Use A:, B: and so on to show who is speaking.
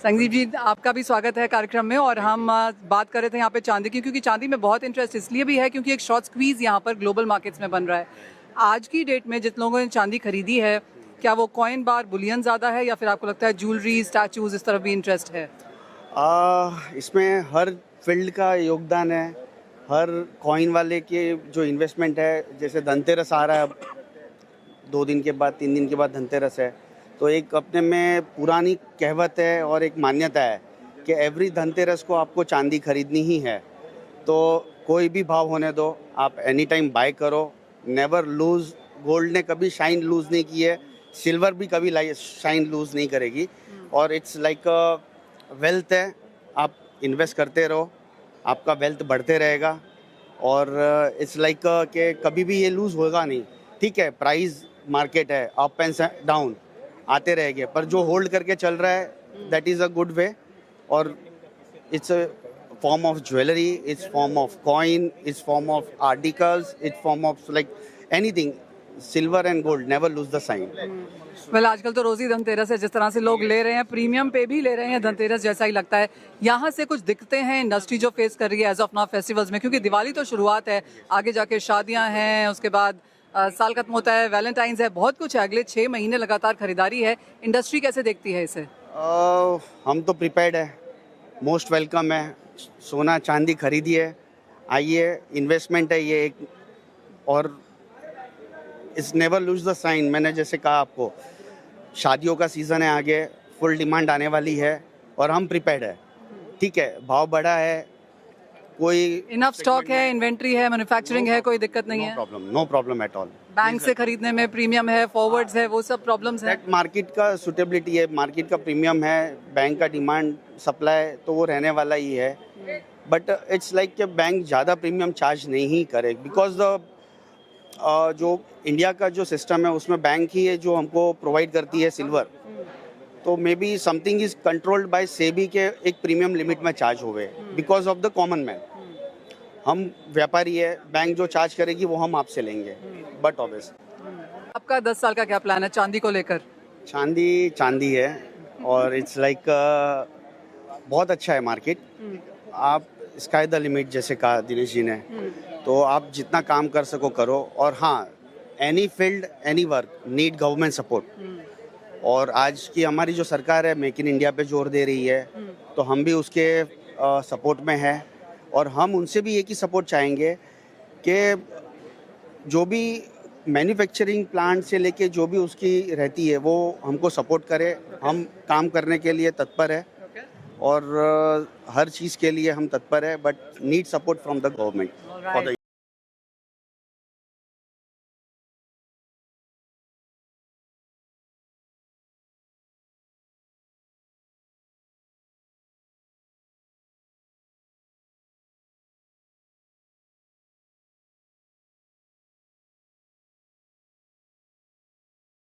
A: संदीप जी, आपका भी स्वागत है कार्यक्रम में। और हम बात कर रहे थे यहाँ पे चांदी की, क्योंकि चांदी में बहुत इंटरेस्ट इसलिए भी है क्योंकि एक शॉर्ट स्क्वीज यहाँ पर ग्लोबल मार्केट्स में बन रहा है। आज की डेट में जिन लोगों ने चांदी खरीदी है, क्या वो कॉइन बार बुलियन ज़्यादा है या फिर आपको लगता है ज्वेलरी स्टैचूज इस तरफ भी इंटरेस्ट है?
B: इसमें हर फील्ड का योगदान है। हर कॉइन वाले के जो इन्वेस्टमेंट है, जैसे धनतेरस आ रहा है, 2 दिन के बाद 3 दिन के बाद धनतेरस है, तो एक अपने में पुरानी कहावत है और एक मान्यता है कि एवरी धनतेरस को आपको चांदी खरीदनी ही है। तो कोई भी भाव होने दो, आप एनी टाइम बाय करो, नेवर लूज़। गोल्ड ने कभी शाइन लूज़ नहीं की है, सिल्वर भी कभी शाइन लूज़ नहीं करेगी। और इट्स लाइक वेल्थ है, आप इन्वेस्ट करते रहो, आपका वेल्थ बढ़ते रहेगा। और इट्स लाइक कि कभी भी ये लूज़ होगा नहीं। ठीक है, प्राइस मार्केट है, अप एंड डाउन आते रहेंगे, पर जो होल्ड करके चल रहा है that is a good way. और it's a form of jewelry, it's form of coin, it's form of articles, it's form of like anything. Silver and gold never lose the sign.
A: Well, आजकल तो रोज़ ही धनतेरस है, जिस तरह से लोग ले रहे हैं, प्रीमियम पे भी ले रहे हैं, धनतेरस जैसा ही लगता है। यहाँ से कुछ दिखते हैं इंडस्ट्री जो फेस कर रही है एज ऑफ नाउ फेस्टिवल्स में, क्योंकि दिवाली तो शुरुआत है, आगे जाके शादियाँ हैं, उसके बाद साल खत्म होता है, वैलेंटाइंस है, बहुत कुछ है, अगले 6 महीने लगातार खरीदारी है। इंडस्ट्री कैसे देखती है इसे?
B: हम तो प्रिपेयर्ड है, मोस्ट वेलकम है। सोना चांदी खरीदिए, आइए, इन्वेस्टमेंट है ये एक। और it's never lose the sign. मैंने जैसे कहा आपको, शादियों का सीज़न है, आगे फुल डिमांड आने वाली है और हम प्रिपेयर्ड है। ठीक है, भाव बढ़ा है, कोई
A: इनफ स्टॉक है, इन्वेंट्री है, मैन्युफैक्चरिंग है, कोई दिक्कत नहीं है?
B: No problem at all.
A: Bank से खरीदने में प्रीमियम है, फॉरवर्ड्स है, वो सब प्रॉब्लम्स है?
B: मार्केट का सुटेबिलिटी है, मार्केट का प्रीमियम है, बैंक का डिमांड सप्लाई तो वो रहने वाला ही है। बट इट्स लाइक कि बैंक ज़्यादा प्रीमियम चार्ज नहीं करे, बिकॉज द जो इंडिया का जो सिस्टम है उसमें बैंक ही है जो हमको प्रोवाइड करती है सिल्वर। तो may be something is controlled by SEBI के एक प्रीमियम लिमिट में चार्ज हुए, because of the common man. हम व्यापारी है, बैंक जो चार्ज करेगी वो हम आपसे लेंगे, बट ऑब्वियस।
A: आपका 10 साल का क्या प्लान है चांदी को लेकर?
B: चांदी है और इट्स लाइक बहुत अच्छा है मार्केट। आप स्काई द लिमिट जैसे कहा दिनेश जी ने, तो आप जितना काम कर सको करो। और हाँ, any field any work need government support. और आज की हमारी जो सरकार है मेक इन इंडिया पे जोर दे रही है, तो हम भी उसके सपोर्ट में है। और हम उनसे भी एक ही सपोर्ट चाहेंगे कि जो भी मैन्युफैक्चरिंग प्लांट से लेके जो भी उसकी रहती है वो हमको सपोर्ट करे। हम काम करने के लिए तत्पर है और हर चीज़ के लिए हम तत्पर है, but need support from the government for the